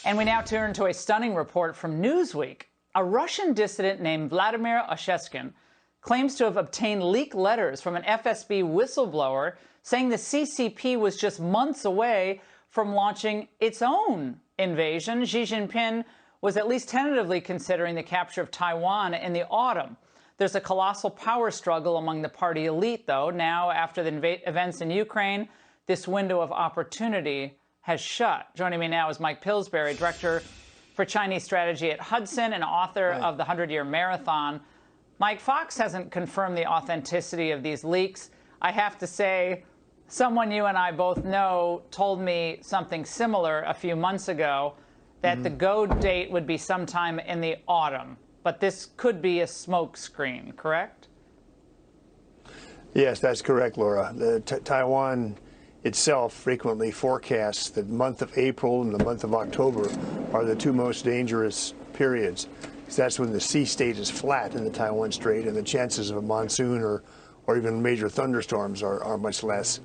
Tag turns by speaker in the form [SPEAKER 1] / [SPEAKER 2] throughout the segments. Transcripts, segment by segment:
[SPEAKER 1] And we now turn to a stunning report from Newsweek. A Russian dissident named Vladimir Osheskin claims to have obtained leaked letters from an FSB whistleblower saying the CCP was just months away from launching its own invasion. Xi Jinping was at least tentatively considering the capture of Taiwan in the autumn. There's a colossal power struggle among the party elite, though. Now, after the events in Ukraine, this window of opportunity has shut. Joining me now is Mike Pillsbury, Director for Chinese Strategy at Hudson and author of The 100-Year Marathon. Mike, Fox hasn't confirmed the authenticity of these leaks. I have to say, someone you and I both know told me something similar a few months ago, that the go date would be sometime in the autumn. But this could be a smokescreen, correct?
[SPEAKER 2] Yes, that's correct, Laura. Taiwan itself frequently forecasts that the month of April and the month of October are the two most dangerous periods. That's when the sea state is flat in the Taiwan Strait and the chances of a monsoon or even major thunderstorms are much less.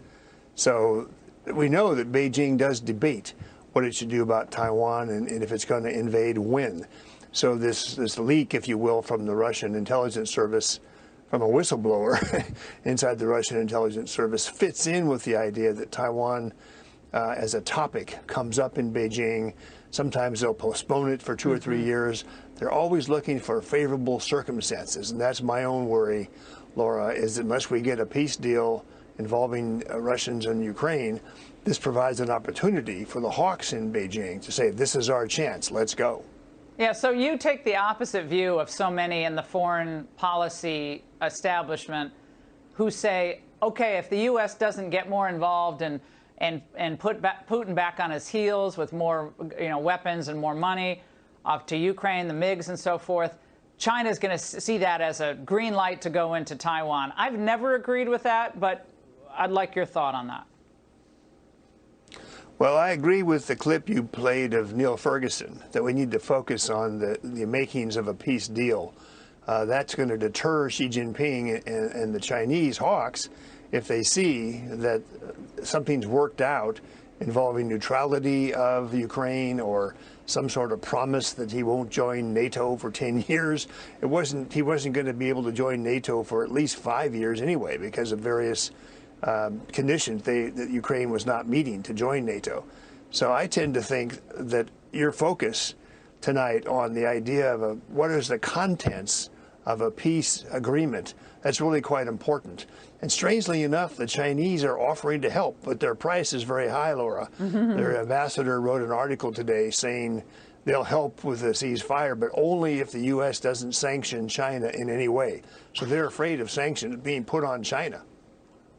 [SPEAKER 2] So we know that Beijing does debate what it should do about Taiwan and if it's going to invade, when. So this leak, if you will, from the Russian intelligence service, from a whistleblower inside the Russian intelligence service, fits in with the idea that Taiwan as a topic comes up in Beijing. Sometimes they'll postpone it for 2 or 3 years. They're always looking for favorable circumstances. And that's my own worry, Laura, is that unless we get a peace deal involving Russians and Ukraine, this provides an opportunity for the hawks in Beijing to say, this is our chance, let's go.
[SPEAKER 1] Yeah, so you take the opposite view of so many in the foreign policy establishment who say, okay, if the U.S. doesn't get more involved and put Putin back on his heels with more weapons and more money off to Ukraine, the MiGs and so forth, China's going to see that as a green light to go into Taiwan. I've never agreed with that, but I'd like your thought on that.
[SPEAKER 2] Well, I agree with the clip you played of Neil Ferguson, that we need to focus on the makings of a peace deal. That's going to deter Xi Jinping and the Chinese hawks if they see that something's worked out involving neutrality of Ukraine or some sort of promise that he won't join NATO for 10 years. He wasn't going to be able to join NATO for at least 5 years anyway because of various conditions that Ukraine was not meeting to join NATO. So I tend to think that your focus tonight on the idea of what is the contents of a peace agreement, that's really quite important. And strangely enough, the Chinese are offering to help, but their price is very high, Laura. Their ambassador wrote an article today saying they'll help with the ceasefire, but only if the U.S. doesn't sanction China in any way. So they're afraid of sanctions being put on China.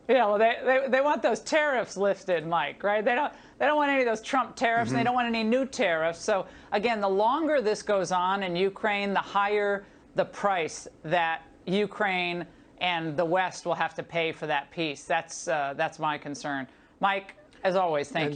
[SPEAKER 1] Yeah, well, they want those tariffs lifted, Mike, right? They don't want any of those Trump tariffs, and they don't want any new tariffs. So again, the longer this goes on in Ukraine, the higher the price that Ukraine and the West will have to pay for that peace. That's my concern. Mike, as always, thank you.